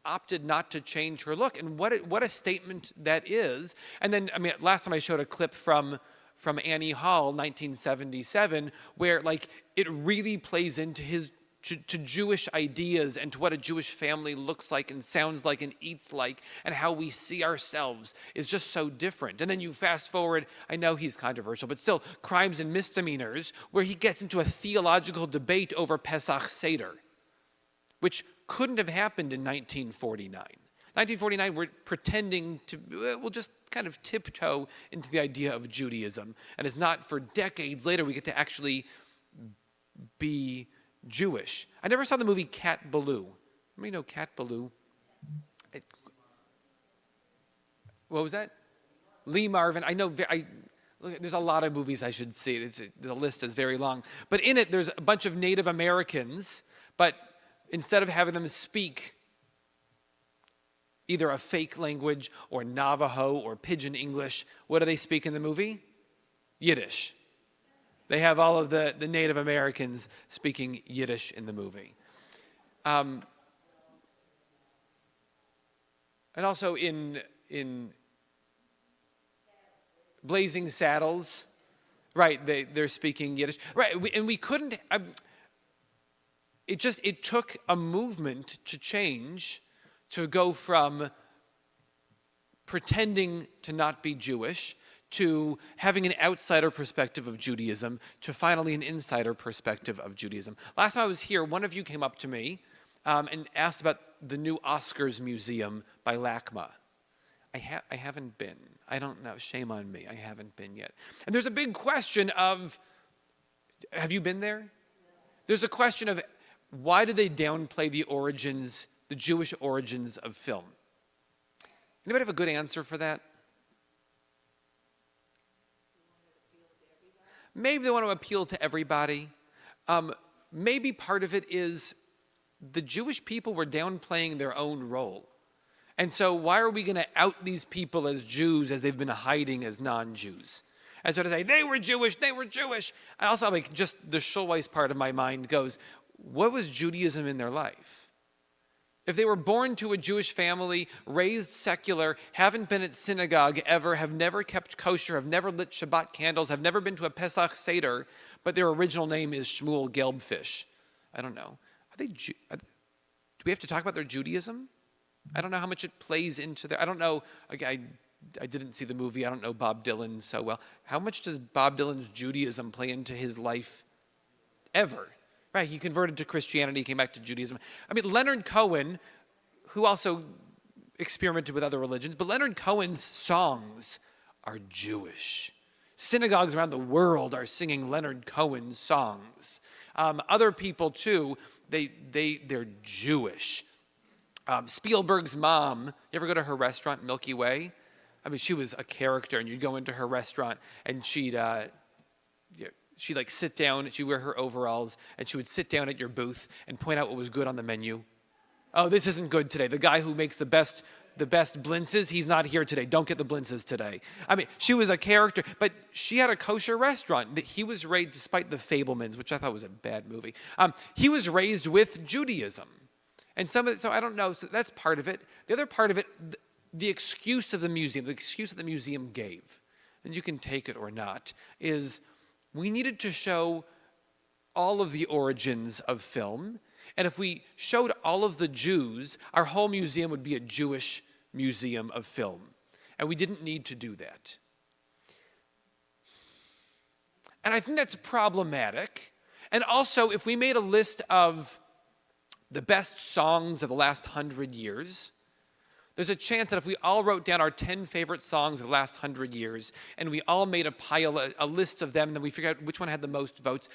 opted not to change her look. And what a statement that is. And then, last time I showed a clip from Annie Hall, 1977, where it really plays into to Jewish ideas and to what a Jewish family looks like and sounds like and eats like and how we see ourselves is just so different. And then you fast forward, I know he's controversial, but still, Crimes and Misdemeanors, where he gets into a theological debate over Pesach Seder, which couldn't have happened in 1949. 1949, we're pretending we'll just kind of tiptoe into the idea of Judaism. And it's not for decades later we get to actually be Jewish. I never saw the movie Cat Ballou. Anybody know Cat Ballou? What was that? Lee Marvin. I know, there's a lot of movies I should see. The list is very long. But in it, there's a bunch of Native Americans, but instead of having them speak either a fake language or Navajo or Pidgin English. What do they speak in the movie? Yiddish. They have all of the Native Americans speaking Yiddish in the movie. And also in Blazing Saddles, right, they're speaking Yiddish. Right, and we couldn't, it took a movement to change, to go from pretending to not be Jewish, to having an outsider perspective of Judaism, to finally an insider perspective of Judaism. Last time I was here, one of you came up to me and asked about the new Oscars Museum by LACMA. I haven't been. I don't know. Shame on me. I haven't been yet. And there's a big question of, have you been there? There's a question of, why do they downplay the origins, the Jewish origins of film? Anybody have a good answer for that? Maybe they want to appeal to everybody. Maybe part of it is the Jewish people were downplaying their own role. And so why are we going to out these people as Jews as they've been hiding as non-Jews? And so to say, they were Jewish, they were Jewish. I also, like, just the Schulweis part of my mind goes, what was Judaism in their life? If they were born to a Jewish family, raised secular, haven't been at synagogue ever, have never kept kosher, have never lit Shabbat candles, have never been to a Pesach Seder, but their original name is Shmuel Gelbfish. I don't know. Do we have to talk about their Judaism? I don't know how much it plays into their, I don't know, I didn't see the movie, I don't know Bob Dylan so well. How much does Bob Dylan's Judaism play into his life ever? Right, he converted to Christianity, came back to Judaism. I mean, Leonard Cohen, who also experimented with other religions, but Leonard Cohen's songs are Jewish. Synagogues around the world are singing Leonard Cohen's songs. Other people too, they're Jewish. Spielberg's mom, you ever go to her restaurant, Milky Way? I mean, she was a character, and you'd go into her restaurant, and she'd like sit down, she'd wear her overalls, and she would sit down at your booth and point out what was good on the menu. Oh, this isn't good today. The guy who makes the best blintzes, he's not here today. Don't get the blintzes today. I mean, she was a character, but she had a kosher restaurant. He was raised, despite The Fabelmans, which I thought was a bad movie, he was raised with Judaism. And so I don't know, so that's part of it. The other part of it, the excuse of the museum, the excuse that the museum gave, and you can take it or not, is we needed to show all of the origins of film. And if we showed all of the Jews, our whole museum would be a Jewish museum of film. And we didn't need to do that. And I think that's problematic. And also, if we made a list of the best songs of the last 100 years, there's a chance that if we all wrote down our 10 favorite songs of the last 100 years, and we all made a list of them, and then we figured out which one had the most votes.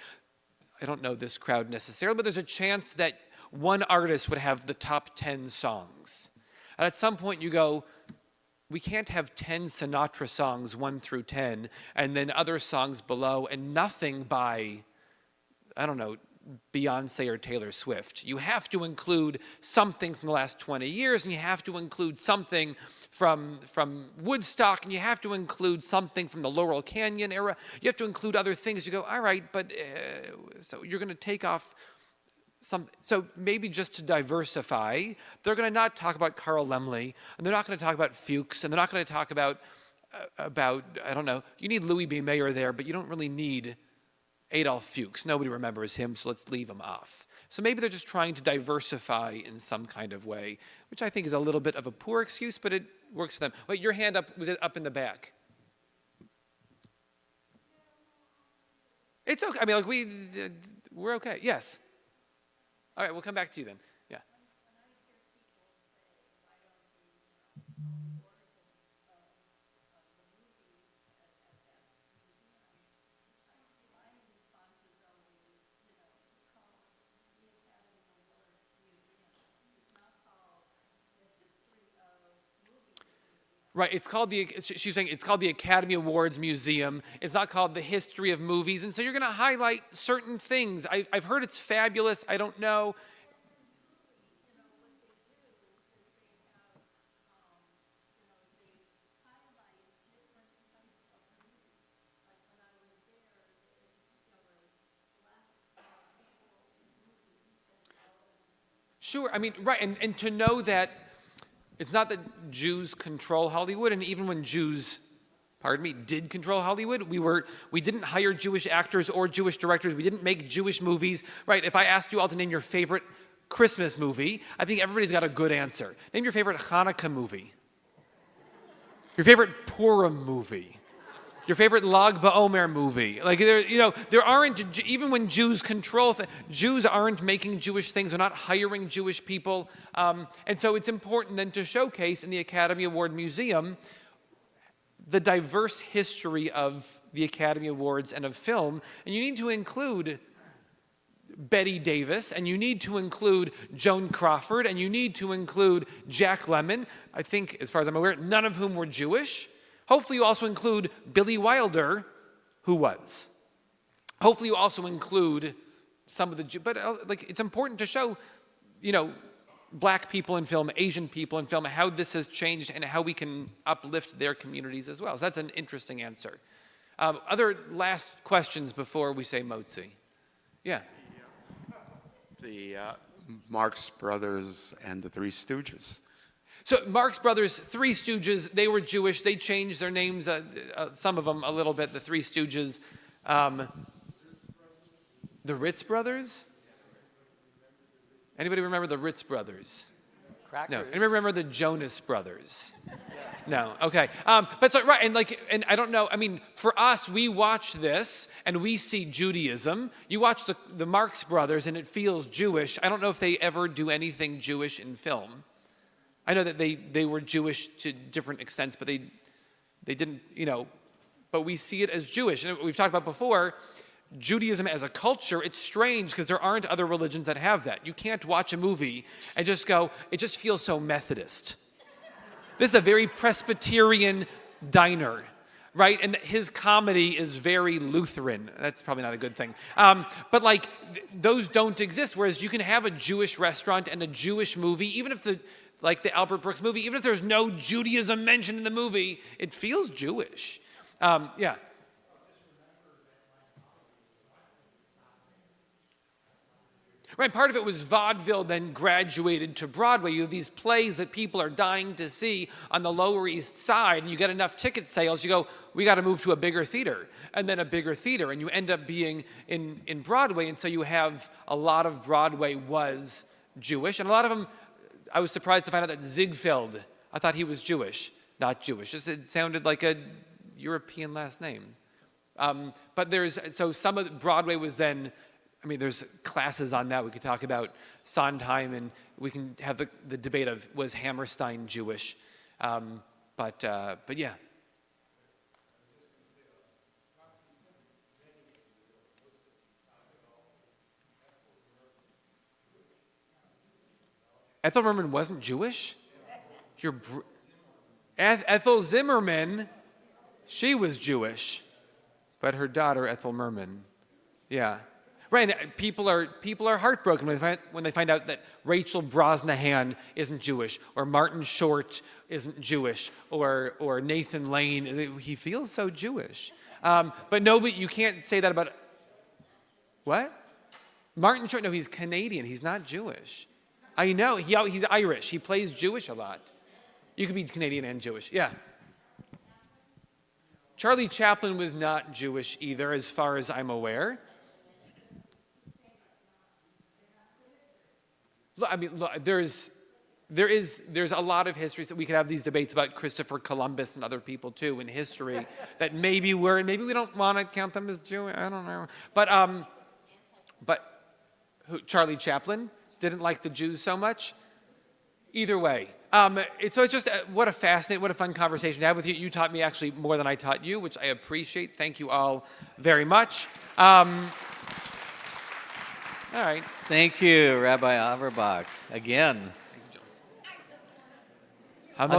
I don't know this crowd necessarily, but there's a chance that one artist would have the top 10 songs. And at some point you go, we can't have 10 Sinatra songs, 1 through 10, and then other songs below, and nothing by, I don't know, Beyonce or Taylor Swift. You have to include something from the last 20 years, and you have to include something from Woodstock, and you have to include something from the Laurel Canyon era. You have to include other things. You go, all right, but so you're going to take off some. So maybe just to diversify, they're going to not talk about Carl Laemmle, and they're not going to talk about Fuchs, and they're not going to talk about I don't know. You need Louis B. Mayer there, but you don't really need Adolf Fuchs. Nobody remembers him, so let's leave him off. So maybe they're just trying to diversify in some kind of way, which I think is a little bit of a poor excuse, but it works for them. Wait, your hand up, was it up in the back? It's okay. I mean, like we're okay. Yes. All right, we'll come back to you then. Yeah. Right, she's saying it's called the Academy Awards Museum. It's not called the History of Movies. And so you're going to highlight certain things. I've heard it's fabulous. I don't know. Sure. I mean, right. And to know that it's not that Jews control Hollywood, and even when Jews, pardon me, did control Hollywood, we didn't hire Jewish actors or Jewish directors. We didn't make Jewish movies. Right. If I asked you all to name your favorite Christmas movie, I think everybody's got a good answer. Name your favorite Hanukkah movie. Your favorite Purim movie. Your favorite Lag BaOmer movie. Like, there aren't, even when Jews control, Jews aren't making Jewish things. They're not hiring Jewish people. And so it's important then to showcase in the Academy Award Museum the diverse history of the Academy Awards and of film. And you need to include Betty Davis, and you need to include Joan Crawford, and you need to include Jack Lemmon. I think, as far as I'm aware, none of whom were Jewish. Hopefully you also include Billy Wilder, who was. Hopefully you also include some of the, but it's important to show, black people in film, Asian people in film, how this has changed and how we can uplift their communities as well. So that's an interesting answer. Other last questions before we say Motzi? Yeah. The Marx Brothers and the Three Stooges. So Marx Brothers, Three Stooges, they were Jewish. They changed their names, some of them a little bit, the Three Stooges. The Ritz Brothers? Anybody remember the Ritz Brothers? Crackers. No. Anybody remember the Jonas Brothers? No. Okay. But so, right, and I don't know, I mean, for us, we watch this and we see Judaism. You watch the Marx Brothers and it feels Jewish. I don't know if they ever do anything Jewish in film. I know that they were Jewish to different extents, but they didn't, but we see it as Jewish. And we've talked about before, Judaism as a culture, it's strange because there aren't other religions that have that. You can't watch a movie and just go, it just feels so Methodist. This is a very Presbyterian diner, right? And his comedy is very Lutheran. That's probably not a good thing. But those don't exist, whereas you can have a Jewish restaurant and a Jewish movie, even if the Albert Brooks movie, even if there's no Judaism mentioned in the movie, it feels Jewish. Yeah. Right, part of it was vaudeville, then graduated to Broadway. You have these plays that people are dying to see on the Lower East Side, and you get enough ticket sales, you go, we got to move to a bigger theater, and then a bigger theater, and you end up being in Broadway, and so you have a lot of Broadway was Jewish, and a lot of them, I was surprised to find out that Ziegfeld, I thought he was Jewish, not Jewish, just it sounded like a European last name. But so some of Broadway was then, I mean, there's classes on that. We could talk about Sondheim, and we can have the debate of, was Hammerstein Jewish? But yeah. Ethel Merman wasn't Jewish? Ethel Zimmerman, she was Jewish, but her daughter, Ethel Merman, yeah. Right, and people are heartbroken when they find out that Rachel Brosnahan isn't Jewish, or Martin Short isn't Jewish, or Nathan Lane. He feels so Jewish. But nobody, you can't say that about, what? Martin Short, no, he's Canadian. He's not Jewish. I know, he's Irish. He plays Jewish a lot. You could be Canadian and Jewish, yeah. Charlie Chaplin was not Jewish either, as far as I'm aware. I mean, look, there's a lot of history, so we could have these debates about Christopher Columbus and other people too in history that maybe were, and maybe we don't want to count them as Jewish. I don't know, but Charlie Chaplin didn't like the Jews so much. Either way, so it's just what a fun conversation to have with you. You taught me actually more than I taught you, which I appreciate. Thank you all very much. All right. Thank you, Rabbi Averbach. Again. Thank you, John.